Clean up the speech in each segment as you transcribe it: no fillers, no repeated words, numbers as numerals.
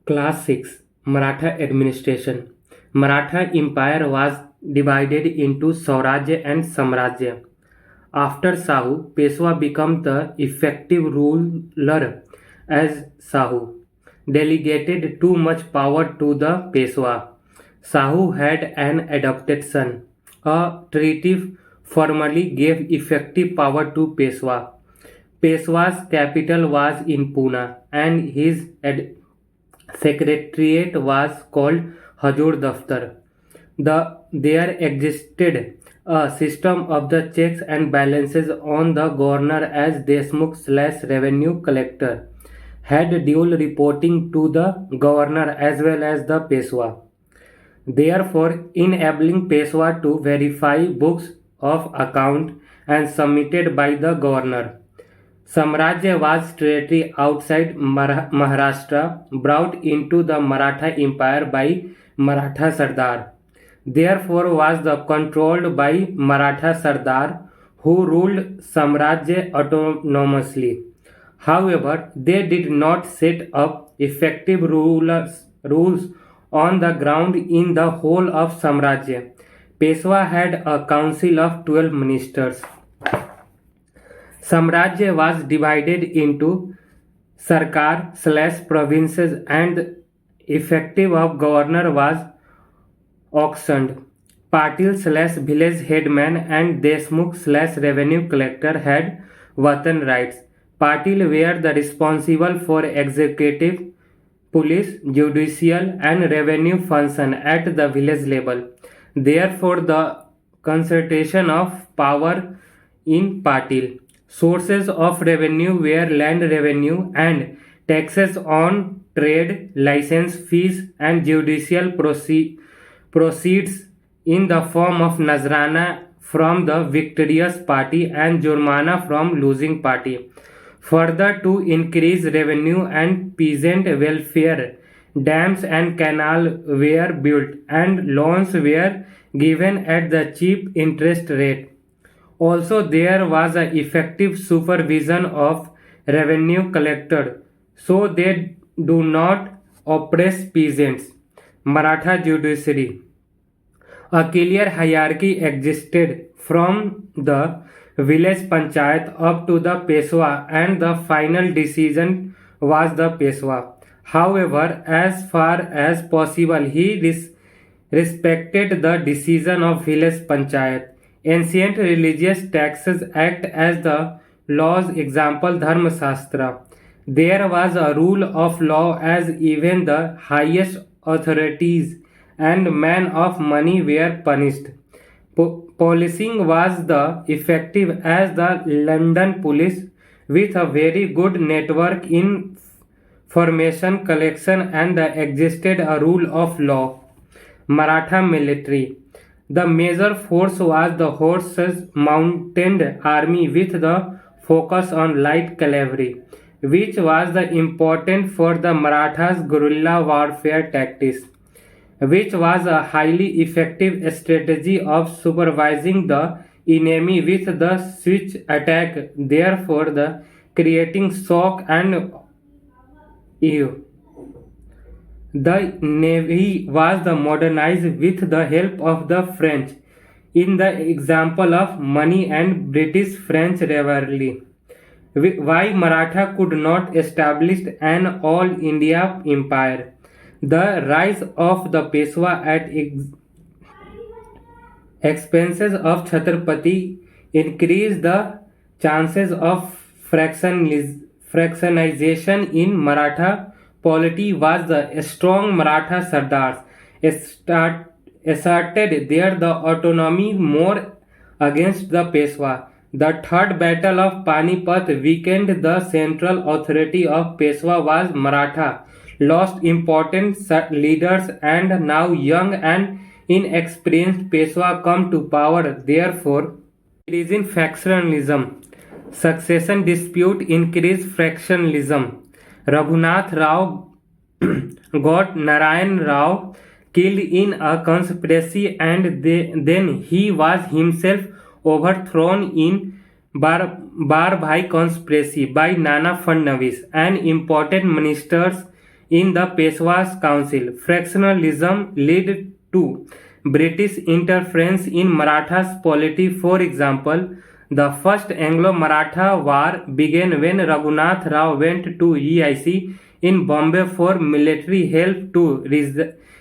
Class 6 Maratha Administration. Maratha Empire was divided into Swarajya and Samrajya. After Sahu, Peshwa became the effective ruler as Sahu delegated too much power to the Peshwa. Sahu had an adopted son. A treaty formally gave effective power to Peshwa. Peshwa's capital was in Pune and his secretariat was called Hajur Daftar. There existed a system of the checks and balances on the governor as Deshmukh/revenue collector had dual reporting to the governor as well as the Peshwa, therefore enabling Peshwa to verify books of account and submitted by the governor. Samrajya was territory outside Maharashtra brought into the Maratha Empire by Maratha Sardar. Therefore was controlled by Maratha Sardar who ruled Samrajya autonomously. However, they did not set up effective rules on the ground in the whole of Samrajya. Peshwa had a council of 12 ministers. Samrajya was divided into Sarkar/provinces and effective of governor was auctioned. Patil/village headman and Deshmukh/revenue collector had watan rights. Patil were the responsible for executive, police, judicial and revenue function at the village level. Therefore, the concentration of power in Patil. Sources of revenue were land revenue and taxes on trade, license fees and judicial proceeds in the form of Nazrana from the victorious party and Jurmana from losing party. Further, to increase revenue and peasant welfare, dams and canals were built and loans were given at the cheap interest rate. Also, there was an effective supervision of revenue collectors so they do not oppress peasants. Maratha judiciary. A clear hierarchy existed from the village panchayat up to the Peshwa and the final decision was the Peshwa. However, as far as possible, he respected the decision of village panchayat. Ancient religious texts act as the law's example Dharma Shastra. There was a rule of law as even the highest authorities and men of money were punished. Policing was the effective as the London police with a very good network in information collection and existed a rule of law. Maratha military. The major force was the horses mounted army with the focus on light cavalry, which was the important for the Marathas' guerrilla warfare tactics, which was a highly effective strategy of supervising the enemy with the switch attack, therefore the creating shock and awe. The navy was modernized with the help of the French, in the example of money and British-French rivalry. Why Maratha could not establish an all-India empire? The rise of the Peshwa at expenses of Chhatrapati increased the chances of fractionization in Maratha polity. Was the strong Maratha Sardars asserted there the autonomy more against the Peshwa. The third battle of Panipat weakened the central authority of Peshwa was Maratha lost important leaders and now young and inexperienced Peshwa come to power. Therefore, increasing factionalism. Succession dispute increased factionalism. Raghunath Rao got Narayan Rao killed in a conspiracy and then he was himself overthrown in Barbhai conspiracy by Nana Fadnavis and important ministers in the Peshwa's council. Fractionalism led to British interference in Marathas' polity. For example, the first Anglo-Maratha war began when Raghunath Rao went to EIC in Bombay for military help to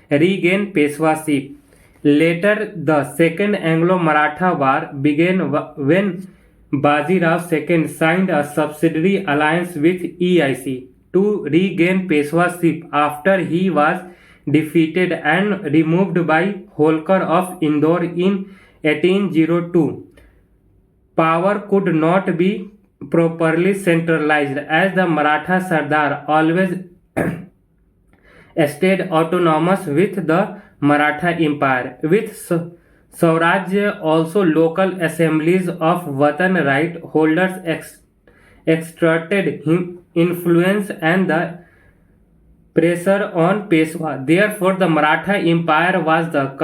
regain Peshwaship. Later, the second Anglo-Maratha war began when Baji Rao II signed a subsidiary alliance with EIC to regain Peshwaship after he was defeated and removed by Holkar of Indore in 1802. Power could not be properly centralized as the Maratha Sardar always stayed autonomous with the Maratha Empire. With Swarajya, also local assemblies of Watan right holders exerted influence and the pressure on Peshwa. Therefore, the Maratha Empire was the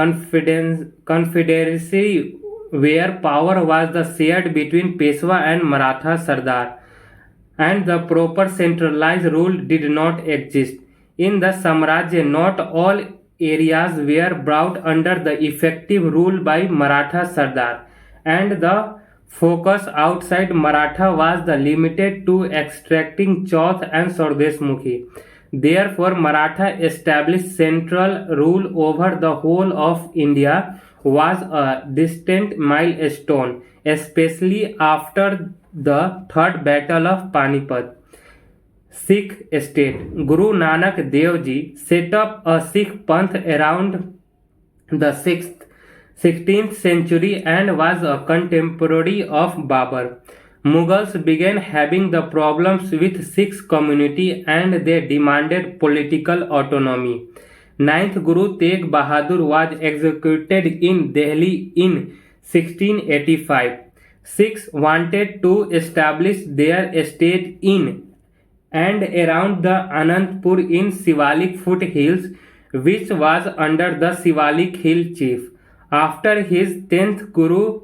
confederacy where power was shared between Peshwa and Maratha Sardar, and the proper centralized rule did not exist. In the Samrajya, not all areas were brought under the effective rule by Maratha Sardar, and the focus outside Maratha was limited to extracting Chauth and Sardeshmukhi. Therefore, Maratha established central rule over the whole of India was a distant milestone, especially after the Third Battle of Panipat. Sikh state. Guru Nanak Dev Ji set up a Sikh Panth around the 16th century and was a contemporary of Babur. Mughals began having the problems with Sikh community and they demanded political autonomy. Ninth Guru Tegh Bahadur was executed in Delhi in 1685. Sikhs wanted to establish their state in and around the Anandpur in Shivalik foothills, which was under the Shivalik hill chief. After his 10th Guru,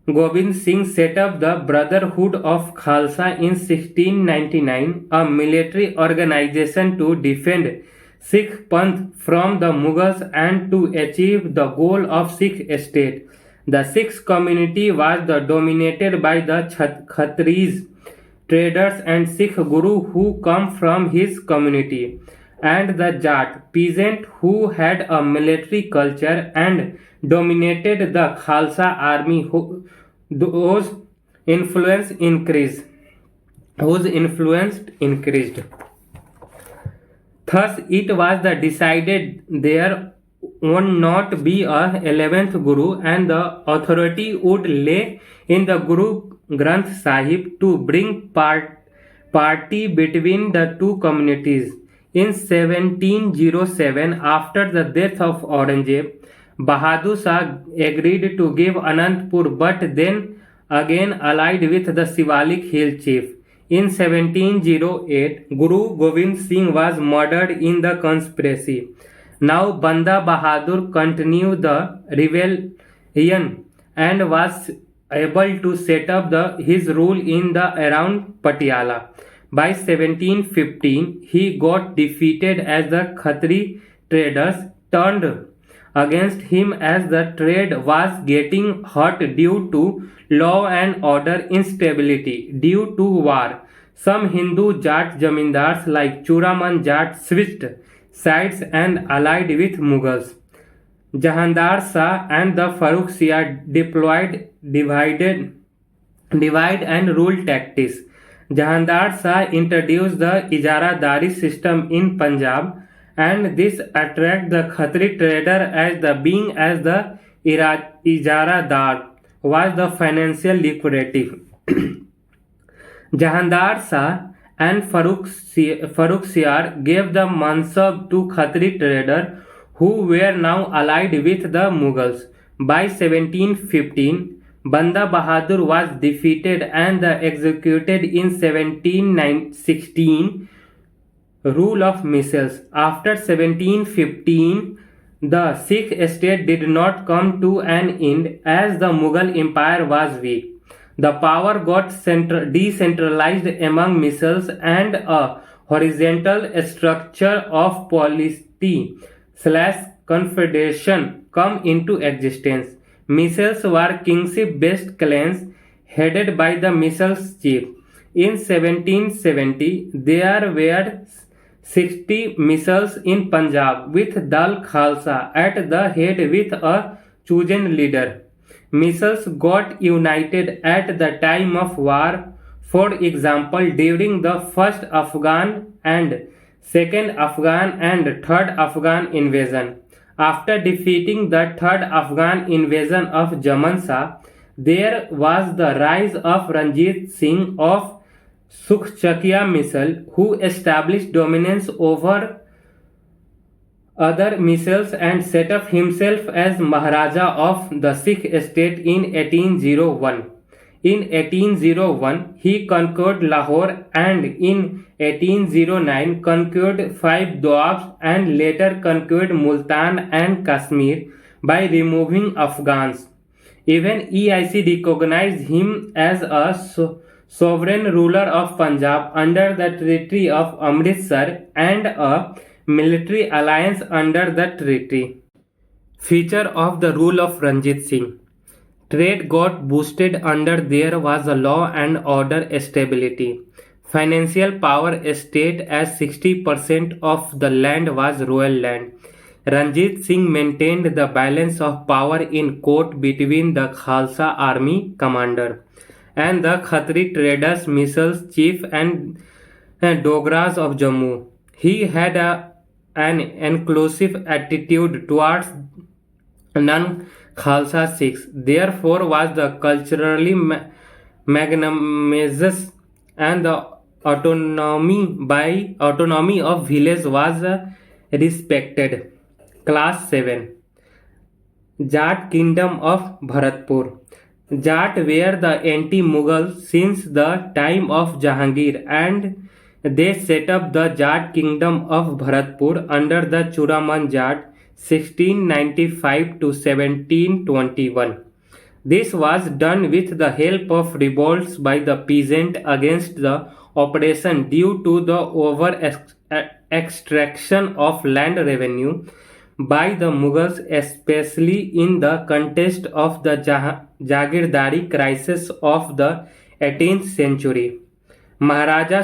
Gobind Singh set up the Brotherhood of Khalsa in 1699, a military organization to defend Sikh Panth from the Mughals and to achieve the goal of Sikh state. The Sikh community was dominated by the Khatris, traders and Sikh Guru who come from his community, and the Jat peasant who had a military culture and dominated the Khalsa army. Whose influence increased. Thus it was decided there would not be a 11th Guru, and the authority would lay in the Guru Granth Sahib to bring party between the two communities. In 1707, after the death of Aurangzeb, Bahadur Shah agreed to give Anandpur, but then again allied with the Shivalik hill chief. In 1708, Guru Gobind Singh was murdered in the conspiracy. Now Banda Bahadur continued the rebellion and was able to set up his rule in the around Patiala. By 1715, he got defeated as the Khatri traders turned against him as the trade was getting hurt due to law and order instability due to war. Some Hindu Jat Jamindars like Churaman Jat switched sides and allied with Mughals. Jahandar Shah and the Farrukh Shah deployed divide and rule tactics. Jahandar Shah introduced the Ijaradari system in Punjab, and this attracted the Khatri trader as the Ijaradar was the financial liquidative. Jahandar Shah and Farrukh Shah gave the mansab to Khatri trader who were now allied with the Mughals. By 1715, Banda Bahadur was defeated and executed in 1716. Rule of missiles. After 1715, the Sikh state did not come to an end as the Mughal Empire was weak. The power got decentralized among missiles, and a horizontal structure of polity slash confederation come into existence. Missions were kingship-based clans headed by the missions chief. In 1770, there were 60 missions in Punjab with Dal Khalsa at the head with a chosen leader. Missions got united at the time of war, for example, during the first Afghan and second Afghan and third Afghan invasion. After defeating the third Afghan invasion of Jaman Shah, there was the rise of Ranjit Singh of Sukhchakia Misl, who established dominance over other misls and set up himself as Maharaja of the Sikh state in 1801. In 1801, he conquered Lahore and in 1809 conquered five Doabs and later conquered Multan and Kashmir by removing Afghans. Even EIC recognized him as a sovereign ruler of Punjab under the Treaty of Amritsar and a military alliance under the treaty. Feature of the rule of Ranjit Singh. Trade got boosted under there was a law and order stability. Financial power stayed as 60% of the land was royal land. Ranjit Singh maintained the balance of power in court between the Khalsa army commander and the Khatri traders missions chief and Dogras of Jammu. He had an inclusive attitude towards non-Khalsa Sikhs, therefore was the culturally magnanimous and the autonomy of village was respected. Class 7. Jat Kingdom of Bharatpur. Jat were the anti-Mughal since the time of Jahangir and they set up the Jat Kingdom of Bharatpur under the Churaman Jat 1695 to 1721. This was done with the help of revolts by the peasant against the oppression due to the over extraction of land revenue by the Mughals, especially in the context of the Jagirdari crisis of the 18th century. Maharaja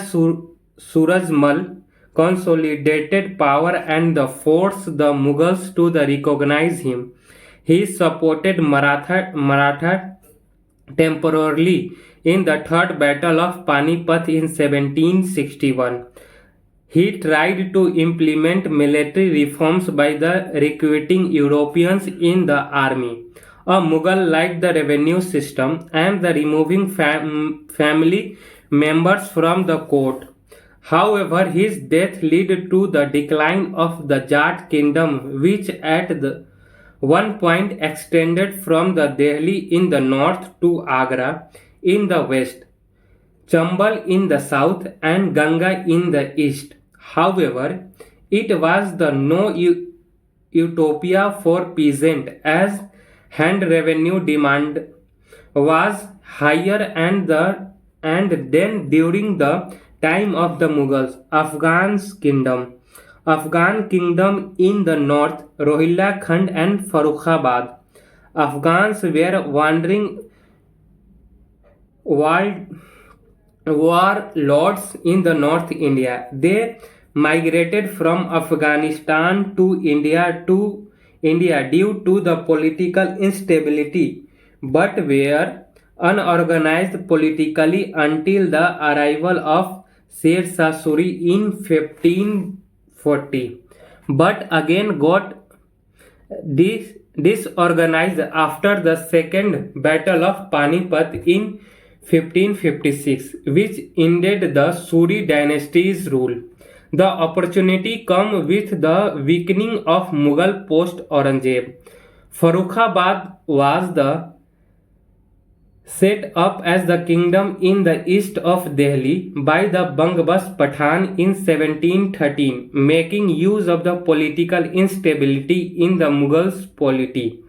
Surajmal consolidated power and forced the Mughals to recognize him. He supported Maratha temporarily in the Third Battle of Panipat in 1761. He tried to implement military reforms by recruiting Europeans in the army. A Mughal liked the revenue system and the removing family members from the court. However, his death led to the decline of the Jat kingdom, which at one point extended from the Delhi in the north to Agra in the west, Chambal in the south and Ganga in the east. However, it was the no utopia for peasant as hand revenue demand was higher and then during the time of the Mughals, Afghan kingdom in the north, Rohilla Khand and Farrukhabad. Afghans were wandering warlords in the North India. They migrated from Afghanistan to India due to the political instability, but were unorganized politically until the arrival of Sher Shah Suri in 1540, but again got disorganized after the Second Battle of Panipat in 1556, which ended the Suri dynasty's rule. The opportunity came with the weakening of Mughal post-Aurangzeb. Farrukhabad was set up as the kingdom in the east of Delhi by the Bangabas Pathan in 1713, making use of the political instability in the Mughals' polity.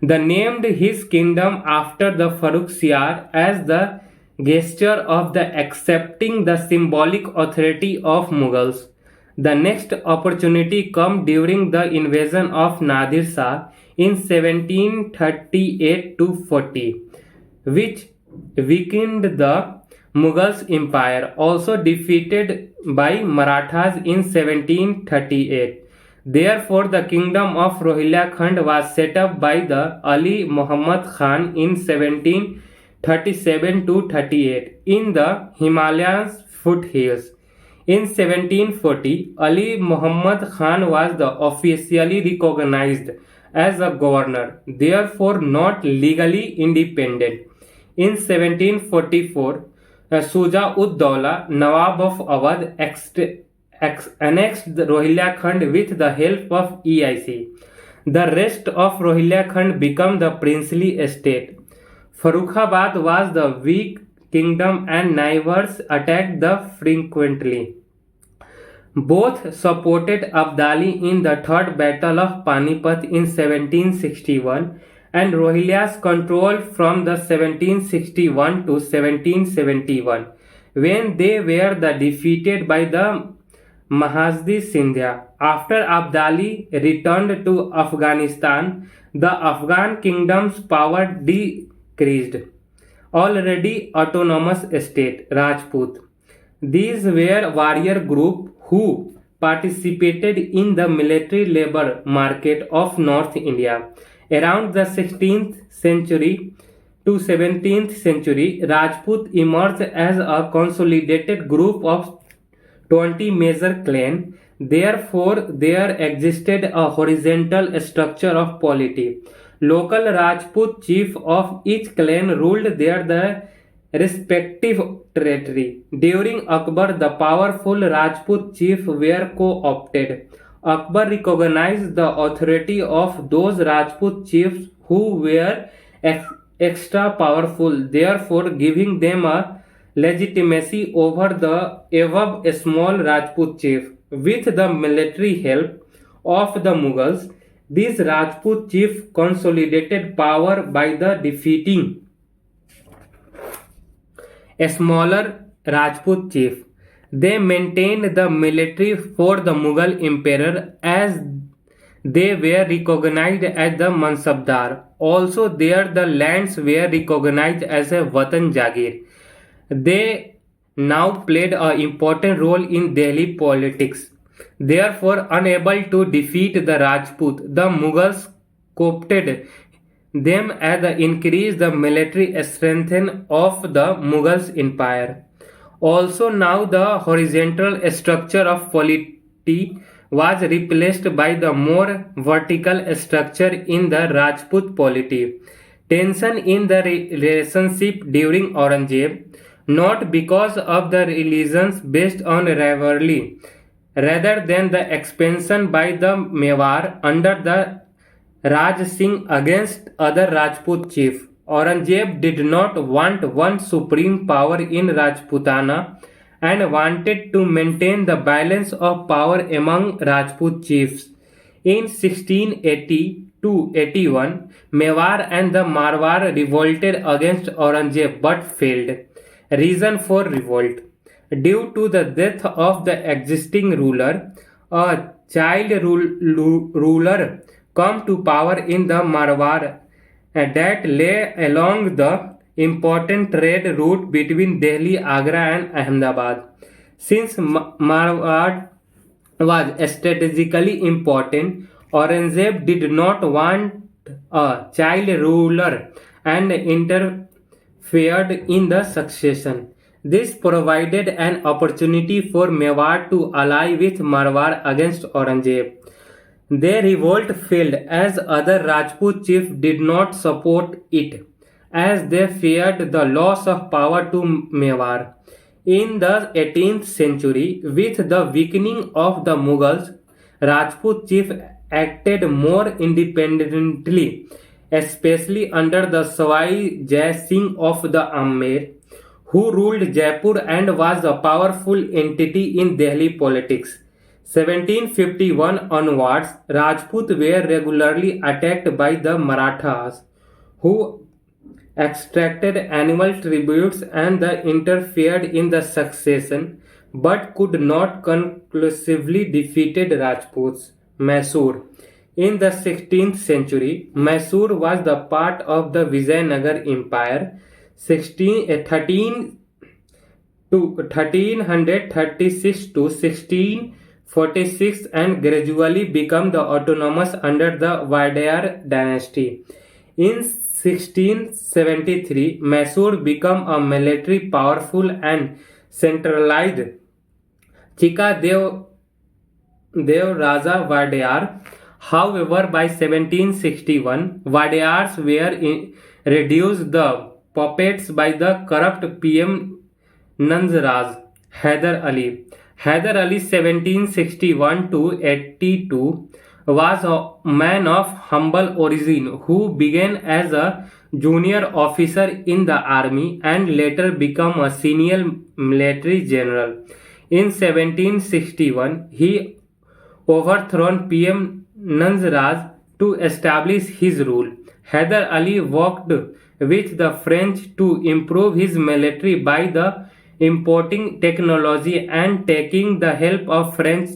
They named his kingdom after the Farrukhsiyar as the gesture of the accepting the symbolic authority of Mughals. The next opportunity came during the invasion of Nadir Shah in 1738 to 40, which weakened the Mughals empire, also defeated by Marathas in 1738. Therefore, the kingdom of Rohilkhand was set up by the Ali Muhammad Khan in 1737 to 38 in the Himalayas foothills. In 1740, Ali Muhammad Khan was officially recognized as a governor, therefore not legally independent. In 1744, Shuja-ud-Dawla, Nawab of Awadh, annexed Rohilkhand with the help of EIC. The rest of Rohilkhand became the princely estate. Farrukhabad was the weak kingdom and neighbors attacked the frequently. Both supported Abdali in the Third Battle of Panipat in 1761 and Rohillas controlled from the 1761 to 1771 when they were defeated by the Mahazdi Sindhya. After Abdali returned to Afghanistan, the Afghan kingdom's power decreased. Already autonomous state, Rajput. These were warrior group who participated in the military labor market of North India. Around the 16th century to 17th century, Rajput emerged as a consolidated group of 20 major clans. Therefore, there existed a horizontal structure of polity. Local Rajput chief of each clan ruled the respective territory. During Akbar, the powerful Rajput chiefs were co-opted. Akbar recognized the authority of those Rajput chiefs who were extra powerful, therefore giving them a legitimacy over the above small Rajput chief. With the military help of the Mughals, these Rajput chiefs consolidated power by the defeating a smaller Rajput chief. They maintained the military for the Mughal emperor as they were recognized as the Mansabdar. Also, there the lands were recognized as a Watan Jagir. They now played an important role in Delhi politics. Therefore, unable to defeat the Rajput, the Mughals coopted them as increased the military strength of the Mughals empire. Also, now the horizontal structure of polity was replaced by the more vertical structure in the Rajput polity. Tension in the relationship during Aurangzeb, not because of the religions based on rivalry, rather than the expansion by the Mewar under the Raj Singh against other Rajput chiefs. Aurangzeb did not want one supreme power in Rajputana and wanted to maintain the balance of power among Rajput chiefs. In 1680 to 81, Mewar and the Marwar revolted against Aurangzeb but failed. Reason for revolt: due to the death of the existing ruler, a child ruler come to power in the Marwar that lay along the important trade route between Delhi, Agra and Ahmedabad. Since Marwar was strategically important, Aurangzeb did not want a child ruler and interfered in the succession. This provided an opportunity for Mewar to ally with Marwar against Aurangzeb. Their revolt failed as other Rajput chiefs did not support it, as they feared the loss of power to Mewar. In the 18th century, with the weakening of the Mughals, Rajput chiefs acted more independently, especially under the Sawai Jai Singh of the Amer, who ruled Jaipur and was a powerful entity in Delhi politics. 1751 onwards, Rajput were regularly attacked by the Marathas, who extracted animal tributes and interfered in the succession, but could not conclusively defeat Rajputs. Mysore. In the 16th century, Mysore was the part of the Vijayanagar Empire. 13 to 1336 to 1646 and gradually become the autonomous under the Wadayar dynasty. In 1673, Mysore became a military powerful and centralized Chika Dev Raja Wadayar. However, by 1761, Wadayars were reduced the puppets by the corrupt PM Nanzraj Hyder Ali. Hyder Ali 1761 to 82 was a man of humble origin who began as a junior officer in the army and later became a senior military general. In 1761, he overthrown PM Nanzraj to establish his rule. Hyder Ali worked with the French to improve his military by importing technology and taking the help of French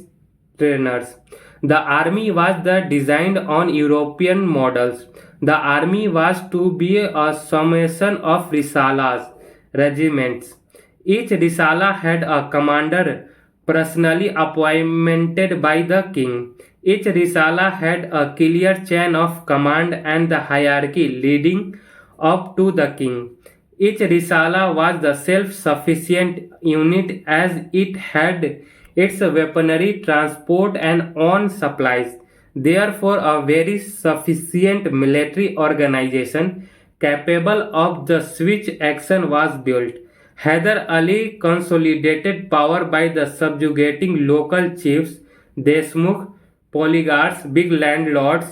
trainers. The army was designed on European models. The army was to be a summation of risalas, regiments. Each risala had a commander personally appointed by the king. Each risala had a clear chain of command and the hierarchy leading up to the king. Each risala was the self-sufficient unit as it had its weaponry, transport and own supplies. Therefore, a very sufficient military organization capable of the switch action was built. Hyder Ali consolidated power by subjugating local chiefs, Deshmukh, Poligarchs, big landlords,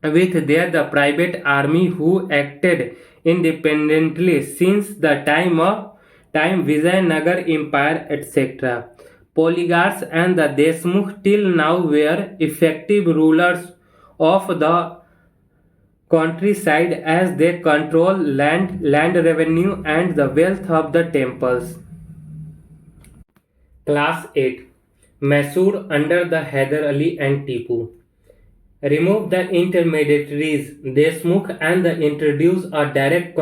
with the private army who acted independently since the time Vijayanagar Empire, etc. Poligarchs and the Deshmukh till now were effective rulers of the countryside as they control land revenue and the wealth of the temples. Class 8. Mysore under the Hyder Ali and Tipu. Remove the intermediaries, Deshmukh, and introduce a direct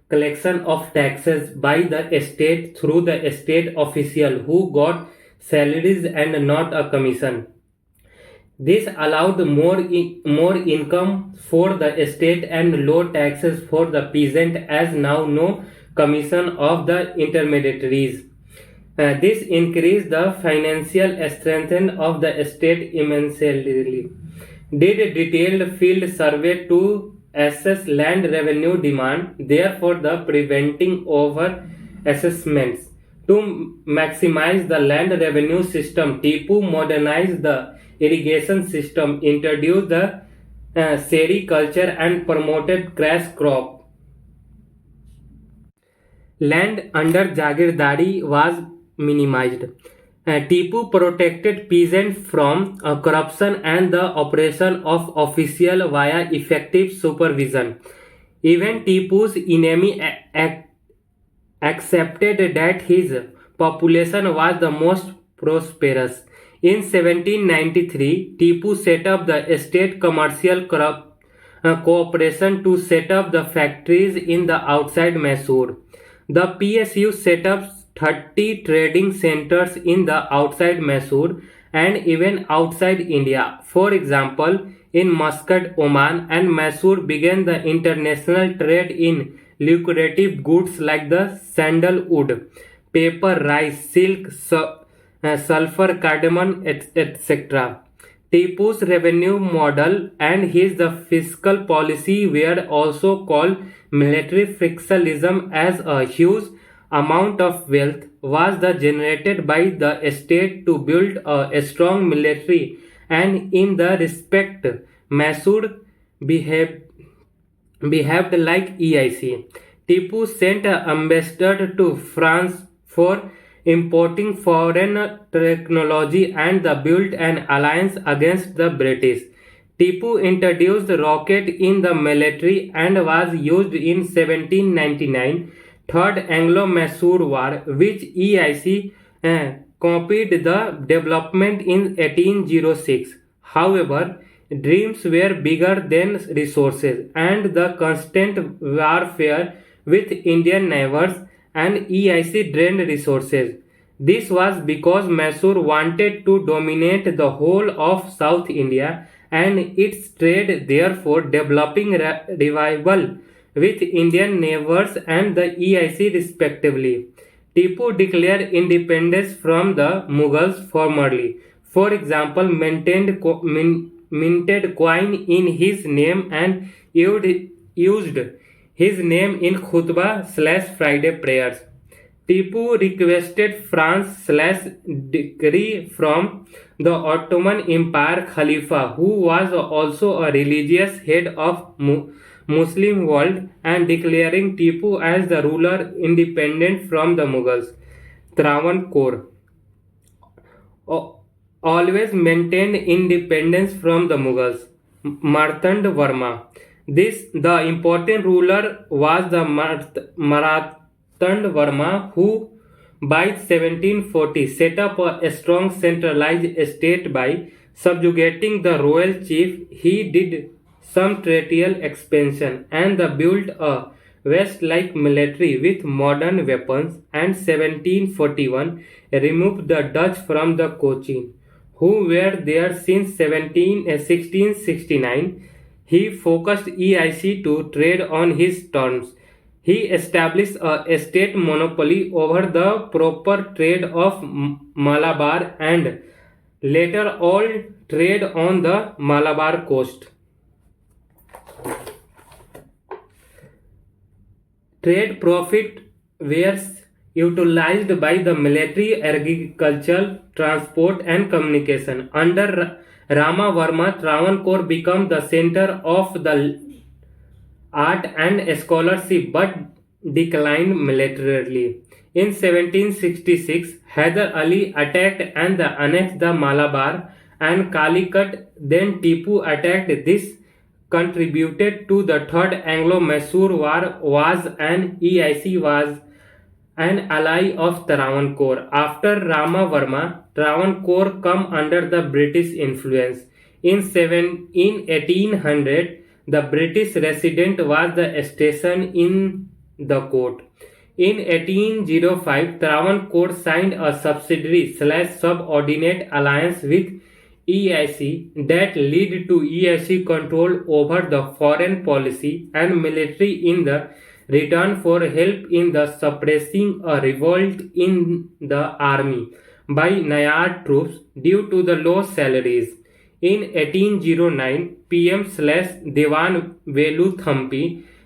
collection of taxes by the state through the state official who got salaries and not a commission. This allowed more income for the state and low taxes for the peasant as now no commission of the intermediaries. This increased the financial strength of the state immensely. Did a detailed field survey to assess land revenue demand, therefore the preventing over assessments. To maximize the land revenue system, Tipu modernized the irrigation system, introduced the sericulture and promoted cash crop. Land under Jagirdari was minimized. Tipu protected peasants from corruption and the oppression of official via effective supervision. Even Tipu's enemy accepted that his population was the most prosperous. In 1793, Tipu set up the State Commercial Cooperation to set up the factories in the outside Mysore. The PSU set up 30 trading centers in the outside Mysore and even outside India. For example, in Muscat, Oman and Mysore began the international trade in lucrative goods like the sandalwood, paper, rice, silk, sulfur, cardamom, etc. Tipu's revenue model and his fiscal policy were also called military fiscalism, as a huge amount of wealth was generated by the state to build a strong military, and in the respect Mysore behaved like EIC. Tipu sent an ambassador to France for importing foreign technology and built an alliance against the British. Tipu introduced rocket in the military and was used in 1799 Third Anglo-Mysore War, which EIC copied the development in 1806. However, dreams were bigger than resources, and the constant warfare with Indian neighbors and EIC drained resources. This was because Mysore wanted to dominate the whole of South India and its trade, therefore developing revival with Indian neighbors and the EIC respectively. Tipu declared independence from the Mughals formally. For example, minted coin in his name and used his name in khutbah/Friday prayers. Tipu requested France/decree from the Ottoman Empire Khalifa, who was also a religious head of Muslim world, and declaring Tipu as the ruler independent from the Mughals. Travancore always maintained independence from the Mughals. Martand Varma. The important ruler was the Martand Varma, who by 1740 set up a strong centralized state by subjugating the royal chief. He did some territorial expansion and built a West-like military with modern weapons, and 1741 removed the Dutch from the Cochin, who were there since 1669. He focused EIC to trade on his terms. He established a state monopoly over the proper trade of Malabar and later all trade on the Malabar coast. Trade profit were utilized by the military, agriculture, transport and communication. Under Rama Varma, Travancore became the center of the art and scholarship but declined militarily. In 1766, Hyder Ali attacked and annexed the Malabar and Calicut. Then Tipu attacked. This contributed to the Third Anglo-Mysore War. Was an EIC was an ally of Travancore. After Rama Varma, Travancore come under the British influence. In 1800, the British resident was the station in the court. In 1805, Travancore signed a subsidiary/subordinate alliance with EIC that led to EIC control over the foreign policy and military in the return for help in the suppressing a revolt in the army by Nayar troops due to the low salaries. In 1809, PM/Dewan Velu Thampi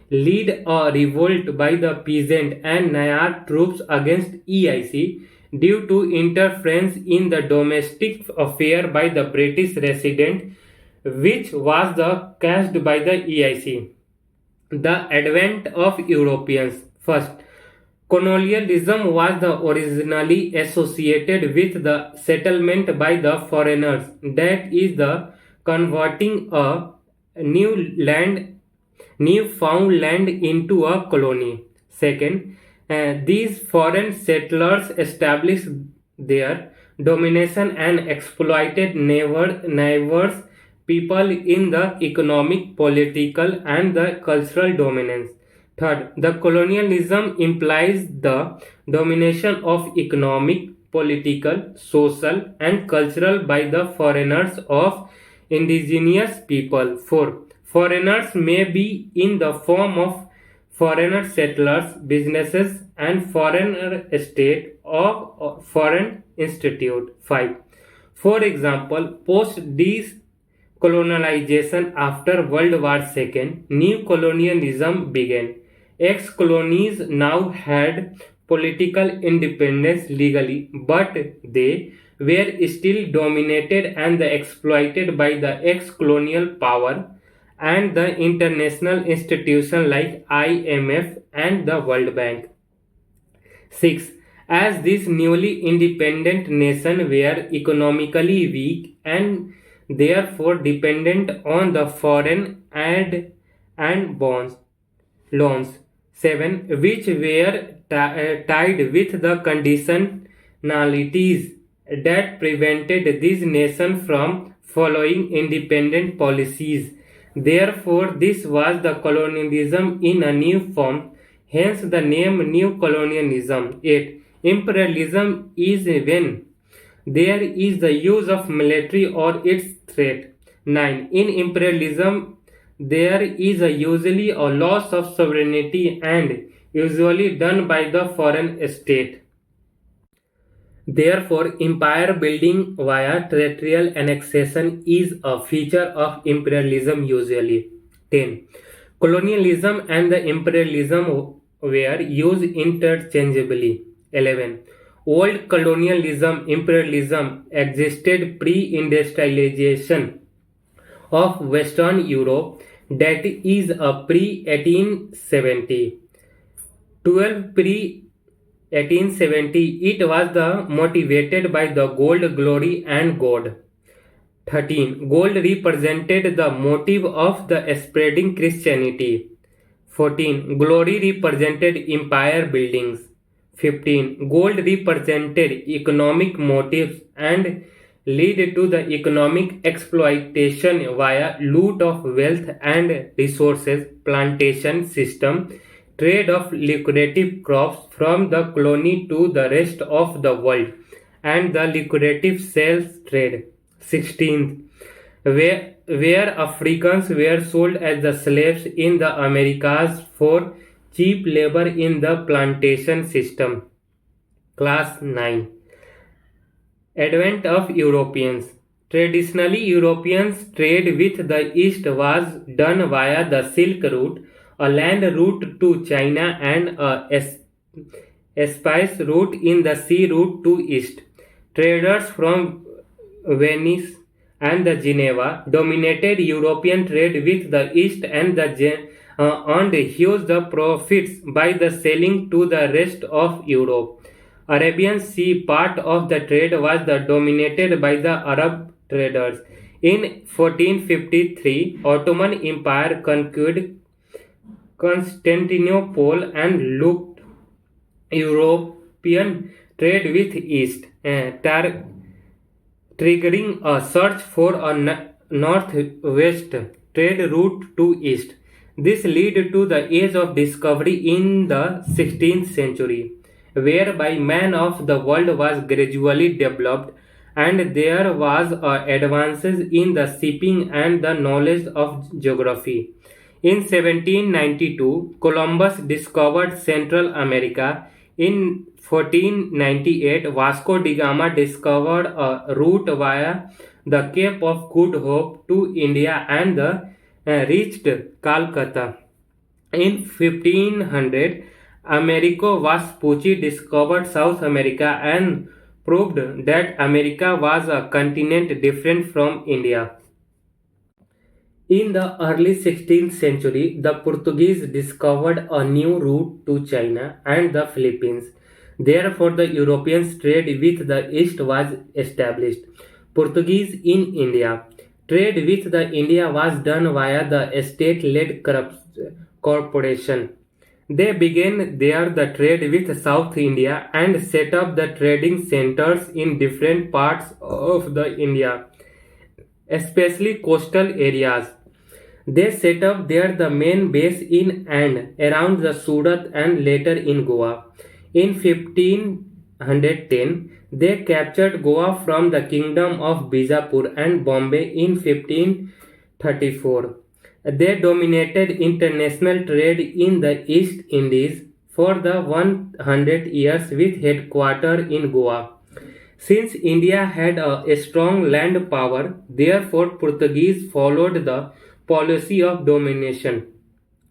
led a revolt by the peasant and Nayar troops against EIC due to interference in the domestic affair by the British resident, which was caused by the EIC. The advent of Europeans. First, colonialism was originally associated with the settlement by the foreigners, that is, the converting a newfound land into a colony. Second, these foreign settlers established their domination and exploited neighbors people in the economic, political, and the cultural dominance. Third, the colonialism implies the domination of economic, political, social, and cultural by the foreigners of indigenous people. Fourth, foreigners may be in the form of foreigner settlers, businesses, and foreign state or foreign institute. 5. For example, post colonization after World War II, new colonialism began. Ex-colonies now had political independence legally, but they were still dominated and exploited by the ex-colonial power and the international institutions like IMF and the World Bank. 6. As these newly independent nations were economically weak and therefore dependent on the foreign aid and bonds loans. 7. Which were tied with the conditionalities that prevented these nations from following independent policies. Therefore, this was the colonialism in a new form, hence the name New Colonialism. 8. Imperialism is when there is the use of military or its threat. 9. In imperialism, there is usually a loss of sovereignty and usually done by the foreign state. Therefore, empire building via territorial annexation is a feature of imperialism usually. 10. Colonialism and the imperialism were used interchangeably. 11. Old colonialism imperialism existed pre-industrialization of Western Europe, that is a pre-1870. 12. Pre-1870 it was the motivated by the gold glory and God. 13. Gold represented the motive of the spreading Christianity. 14. Glory represented empire buildings. 15. Gold represented economic motives and lead to the economic exploitation via loot of wealth and resources, plantation system, trade of lucrative crops from the colony to the rest of the world, and the lucrative sales trade. 16th, where Africans were sold as the slaves in the Americas for cheap labor in the plantation system. Class 9. Advent of Europeans. Traditionally, Europeans' trade with the East was done via the Silk Route, a land route to China, and a spice route in the sea route to East. Traders from Venice and the Geneva dominated European trade with the East and earned huge profits by the selling to the rest of Europe. Arabian Sea part of the trade was dominated by the Arab traders. In 1453, Ottoman Empire conquered Constantinople and looked European trade with East, triggering a search for a northwest trade route to East. This led to the Age of Discovery in the 16th century, whereby man of the world was gradually developed and there was advances in the shipping and the knowledge of geography. In 1792, Columbus discovered Central America. In 1498, Vasco da Gama discovered a route via the Cape of Good Hope to India and reached Calcutta. In 1500, Amerigo Vespucci discovered South America and proved that America was a continent different from India. In the early 16th century, the Portuguese discovered a new route to China and the Philippines. Therefore, the Europeans' trade with the East was established. Portuguese in India. Trade with the India was done via the state-led corporation. They began there the trade with South India and set up the trading centers in different parts of the India, especially coastal areas. They set up there the main base in and around the Surat and later in Goa. In 1510, they captured Goa from the kingdom of Bijapur and Bombay in 1534. They dominated international trade in the East Indies for the 100 years with headquarters in Goa. Since India had a strong land power, therefore Portuguese followed the policy of domination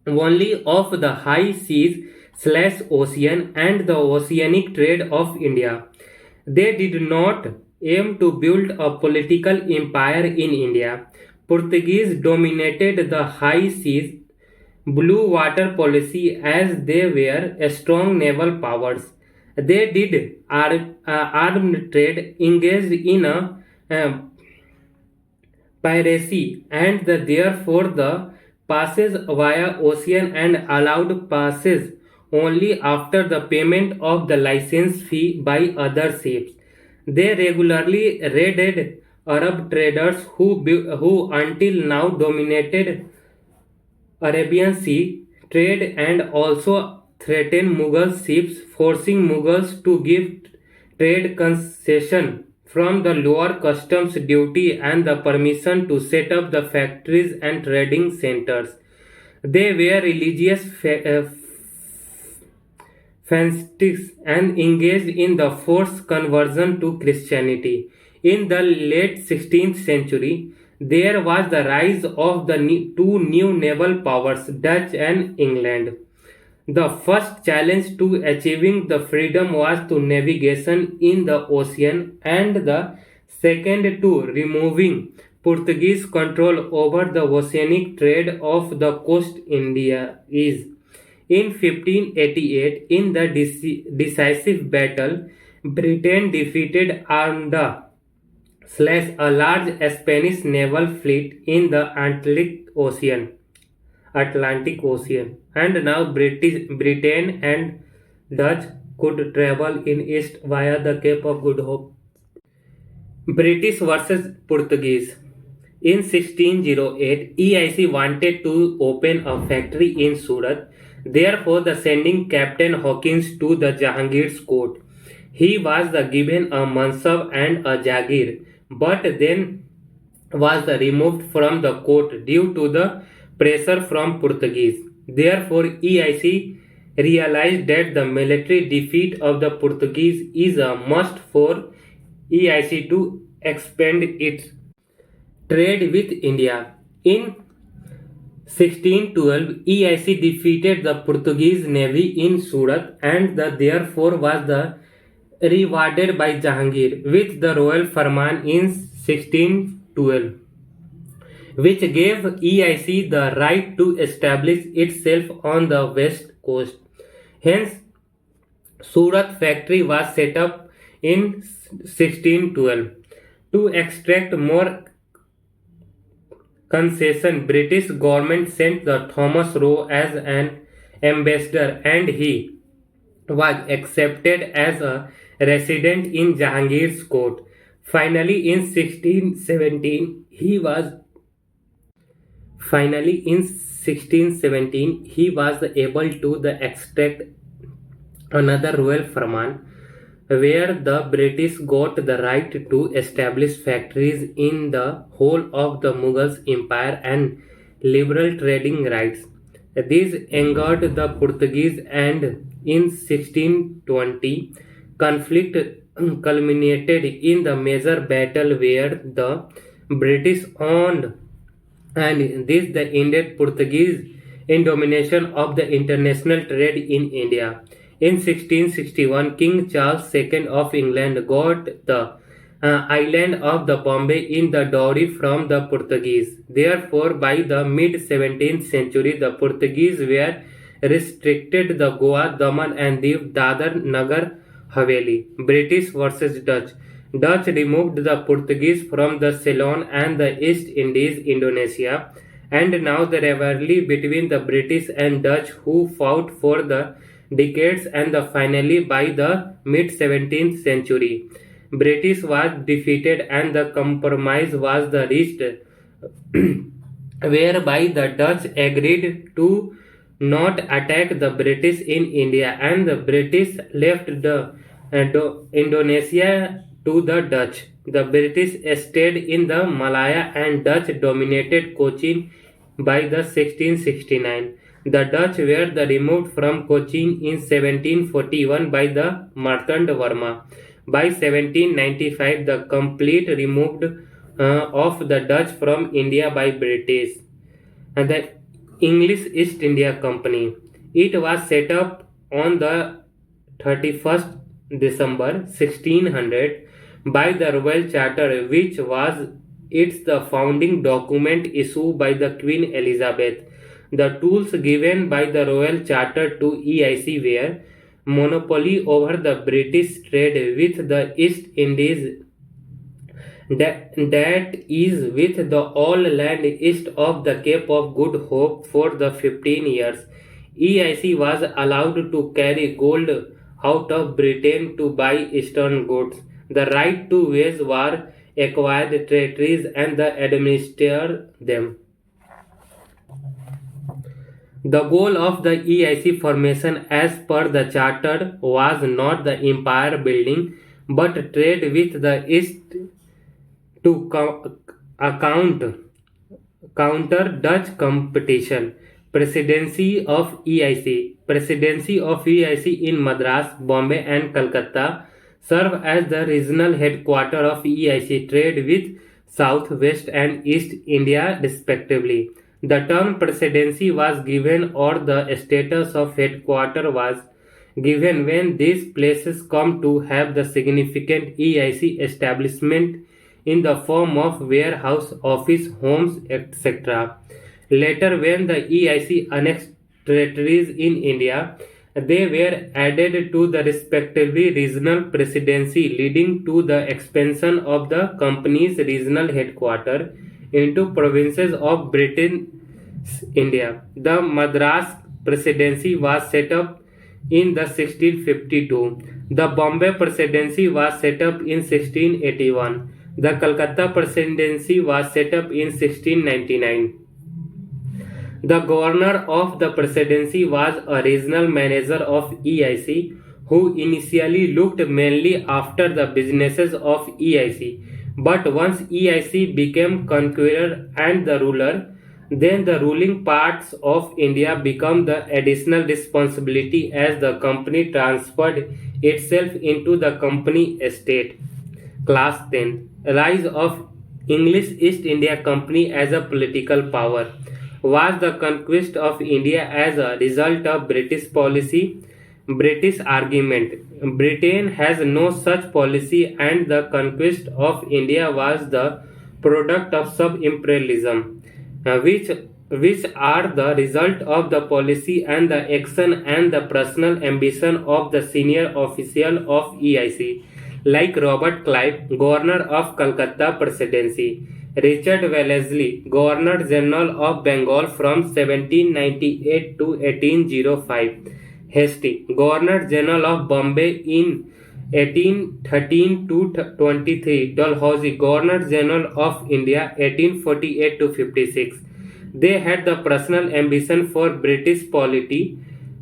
only of the high seas / ocean and the oceanic trade of India. They did not aim to build a political empire in India. Portuguese dominated the high seas blue water policy as they were strong naval powers. They did armed trade, engaged in a piracy, and therefore the passes via ocean and allowed passes only after the payment of the license fee by other ships. They regularly raided Arab traders who until now dominated Arabian Sea trade and also threatened Mughal ships, forcing Mughals to give trade concession from the lower customs duty and the permission to set up the factories and trading centers. They were religious fanatics and engaged in the forced conversion to Christianity. In the late 16th century, there was the rise of the two new naval powers, Dutch and England. The first challenge to achieving the freedom was to navigation in the ocean, and the second to removing Portuguese control over the oceanic trade of the coast India is. In 1588, in the decisive battle, Britain defeated Armada a large Spanish naval fleet in the Atlantic Ocean, and now Britain and Dutch could travel in east via the Cape of Good Hope. British versus Portuguese. In 1608, EIC wanted to open a factory in Surat, therefore the sending Captain Hawkins to the Jahangir's court. He was given a mansab and a jagir, but then was removed from the court due to the pressure from Portuguese. Therefore, EIC realized that the military defeat of the Portuguese is a must for EIC to expand its trade with India. In 1612, EIC defeated the Portuguese navy in Surat and therefore was rewarded by Jahangir with the Royal Farman in 1612, which gave EIC the right to establish itself on the west coast. Hence, Surat factory was set up in 1612. To extract more concession, British government sent the Thomas Roe as an ambassador, and he was accepted as a resident in Jahangir's court. Finally, in 1617, he was able to extract another royal farman, where the British got the right to establish factories in the whole of the Mughal Empire and liberal trading rights. These angered the Portuguese, and in 1620, conflict culminated in the major battle where the British owned, and this ended Portuguese in domination of the international trade in India. In 1661, King Charles II of England got the island of the Bombay in the dowry from the Portuguese. Therefore, by the mid-17th century, the Portuguese were restricted the Goa, Daman and Diu, Dadar, Nagar Haveli. British versus Dutch. Dutch removed the Portuguese from the Ceylon and the East Indies, Indonesia, and now the rivalry between the British and Dutch, who fought for the decades, and finally by the mid-17th century, British was defeated and the compromise was reached whereby the Dutch agreed to not attack the British in India, and the British left the Indonesia to the Dutch. The British stayed in the Malaya and Dutch dominated Cochin by the 1669. The Dutch were removed from Cochin in 1741 by the Martand Varma. By 1795, the complete removed of the Dutch from India by British and the English East India Company. It was set up on the 31st December 1600 by the Royal Charter, which was the founding document issued by the Queen Elizabeth. The tools given by the Royal Charter to EIC were monopoly over the British trade with the East Indies, That is with the all land east of the Cape of Good Hope for the 15 years. EIC was allowed to carry gold out of Britain to buy eastern goods. The right to wage war, acquired territories and the administer them. The goal of the EIC formation as per the charter was not the empire building but trade with the East to account counter Dutch competition. Presidency of EIC in Madras, Bombay and Calcutta serve as the regional headquarter of EIC trade with South, West and East India respectively. The term presidency was given or the status of headquarter was given when these places come to have the significant EIC establishment in the form of warehouse, office, homes, etc. Later, when the EIC annexed territories in India, they were added to the respectively regional presidency, leading to the expansion of the company's regional headquarters into provinces of British India. The Madras presidency was set up in the 1652. The Bombay presidency was set up in 1681. The Calcutta presidency was set up in 1699. The governor of the presidency was a regional manager of EIC who initially looked mainly after the businesses of EIC. But once EIC became conqueror and the ruler, then the ruling parts of India became the additional responsibility as the company transferred itself into the company estate. Class 10. Rise of English East India Company as a political power. Was the conquest of India as a result of British policy? British argument. Britain has no such policy and the conquest of India was the product of sub-imperialism, which are the result of the policy and the action and the personal ambition of the senior official of EIC, like Robert Clive, Governor of Calcutta Presidency, Richard Wellesley, Governor General of Bengal from 1798 to 1805, Hasty, Governor General of Bombay in 1813 to 23, Dalhousie, Governor General of India 1848 to 56. They had the personal ambition for British polity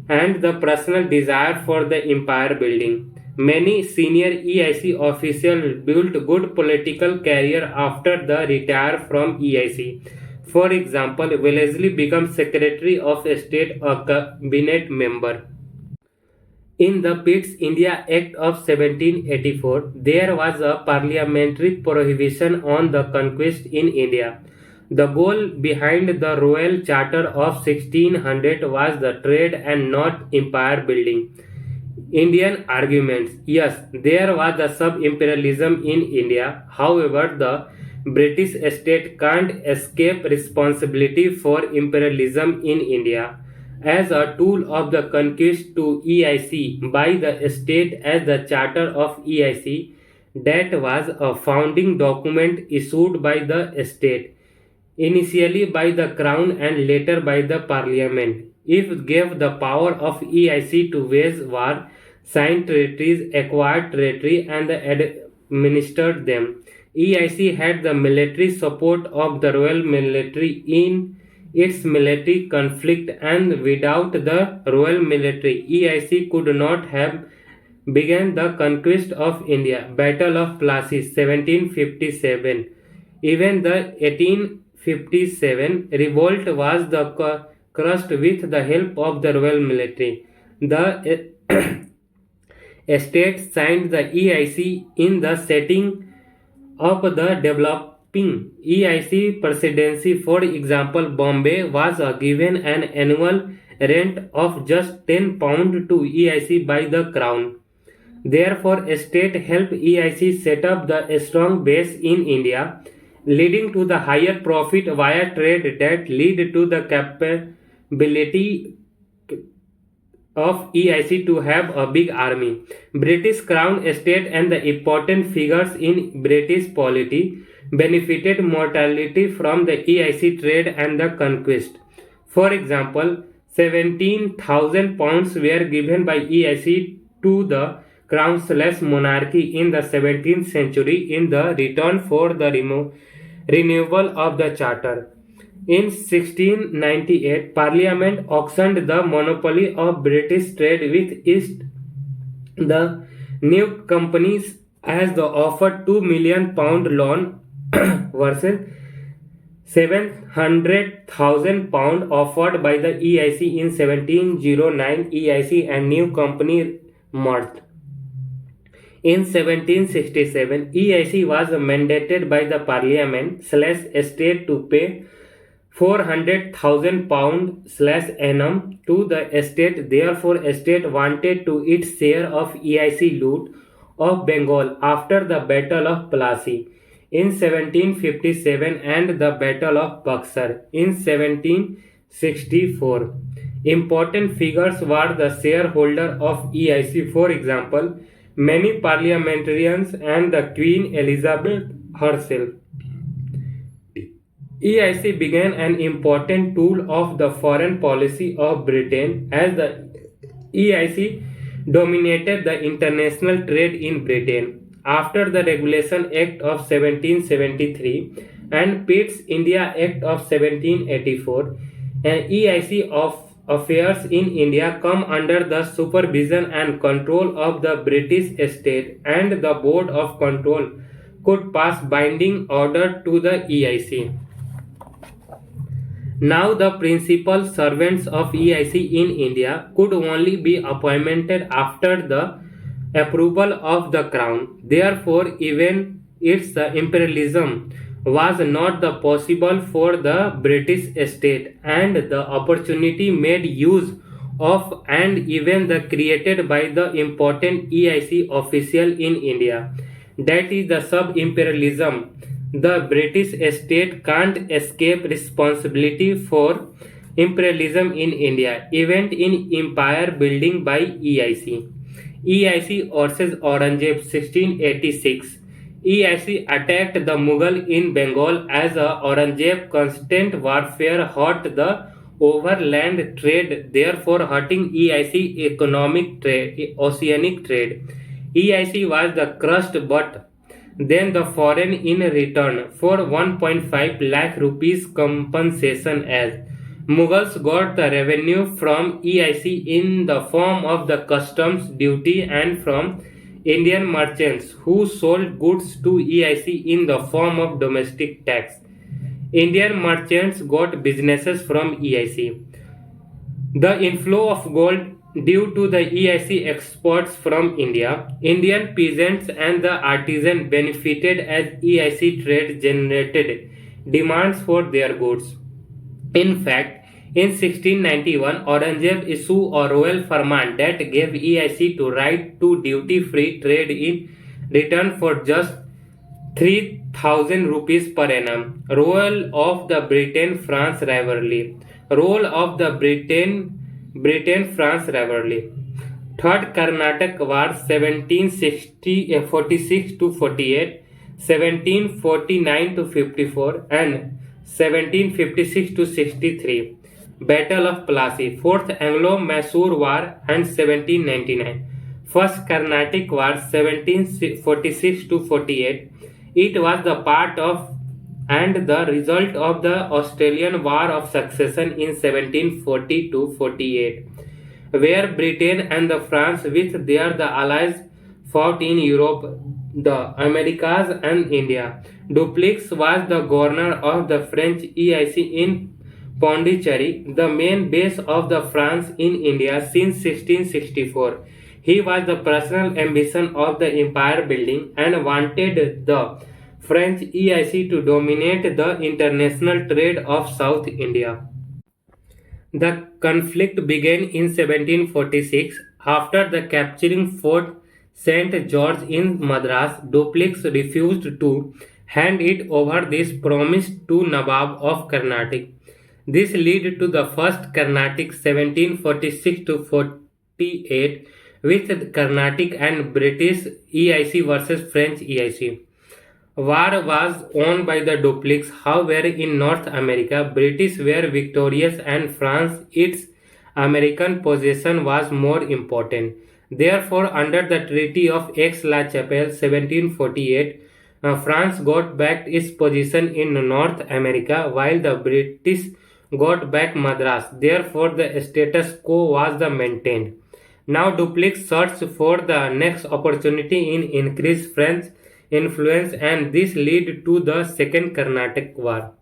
and the personal desire for the empire building. Many senior EIC officials built good political career after the retire from EIC. For example, Wellesley became Secretary of State, a cabinet member. In the Pitt's India Act of 1784, there was a parliamentary prohibition on the conquest in India. The goal behind the Royal Charter of 1600 was the trade and not empire building. Indian arguments. Yes, there was the sub-imperialism in India. However, the British state can't escape responsibility for imperialism in India. As a tool of the conquest to EIC by the state as the Charter of EIC, that was a founding document issued by the state, initially by the Crown and later by the Parliament. It gave the power of EIC to wage war, sign treaties, acquire territory, and administered them. EIC had the military support of the Royal Military in its military conflict, and without the Royal Military, EIC could not have began the conquest of India. Battle of Plassey, 1757. Even the 1857 revolt was crushed with the help of the Royal Military. The state signed the EIC in the setting up the developing EIC presidency. For example, Bombay was given an annual rent of just £10 to EIC by the Crown. Therefore, state helped EIC set up the strong base in India, leading to the higher profit via trade that lead to the capability of EIC to have a big army. British Crown estate and the important figures in British polity benefited mortality from the EIC trade and the conquest. For example, 17,000 pounds were given by EIC to the crown/monarchy in the 17th century in the return for the renewal of the charter. In 1698, Parliament auctioned the monopoly of British trade with East. The new companies as the offered £2 million loan versus £700,000 offered by the EIC in 1709. EIC and new company merged. In 1767, EIC was mandated by the Parliament/Estate to pay £400,000 annum to the estate. Therefore, estate wanted to its share of EIC loot of Bengal after the Battle of Plassey in 1757 and the Battle of Buxar in 1764. Important figures were the shareholder of EIC. For example, many parliamentarians and the Queen Elizabeth herself. EIC began an important tool of the foreign policy of Britain as the EIC dominated the international trade in Britain. After the Regulation Act of 1773 and Pitt's India Act of 1784, EIC of affairs in India come under the supervision and control of the British Estate, and the Board of Control could pass binding order to the EIC. Now the principal servants of EIC in India could only be appointed after the approval of the Crown. Therefore, even its imperialism was not the possible for the British Estate, and the opportunity made use of and even the created by the important EIC official in India. That is the sub-imperialism. The British Estate can't escape responsibility for imperialism in India. Event in empire building by EIC. EIC versus Aurangzeb 1686. EIC attacked the Mughal in Bengal as Aurangzeb constant warfare hurt the overland trade, therefore hurting EIC economic trade, oceanic trade. EIC was the crushed, but then the foreign in return for 1.5 lakh rupees compensation as Mughals got the revenue from EIC in the form of the customs duty and from Indian merchants who sold goods to EIC in the form of domestic tax. Indian merchants got businesses from EIC. The inflow of gold due to the EIC exports from India, Indian peasants and the artisans benefited as EIC trade generated demands for their goods. In fact, in 1691, Aurangzeb issued a royal farman that gave EIC to right to duty-free trade in return for just 3,000 rupees per annum. Role of the Britain-France rivalry. Role of the Britain-France rivalry. Third Carnatic War 1746 to 48, 1749 to 54 and 1756 to 63. Battle of Plassey. Fourth Anglo-Mysore War and 1799. First Carnatic War 1746 to 48. It was the part of and the result of the Australian War of Succession in 1740 to 48, where Britain and the France with their the allies fought in Europe, the Americas and India. Dupleix was the governor of the French EIC in Pondicherry, the main base of the France in India since 1664. He was the personal ambition of the empire building and wanted the French EIC to dominate the international trade of South India. The conflict began in 1746 after the capturing Fort St. George in Madras. Dupleix refused to hand it over this promise to Nawab of Carnatic. This led to the First Carnatic 1746 to 1848 with Carnatic and British EIC versus French EIC. War was won by the Dupleix. However, in North America, British were victorious and France, its American possession, was more important. Therefore, under the Treaty of Aix-la-Chapelle 1748, France got back its position in North America while the British got back Madras. Therefore, the status quo was the maintained. Now Dupleix searched for the next opportunity in increase French influence, and this led to the Second Carnatic War.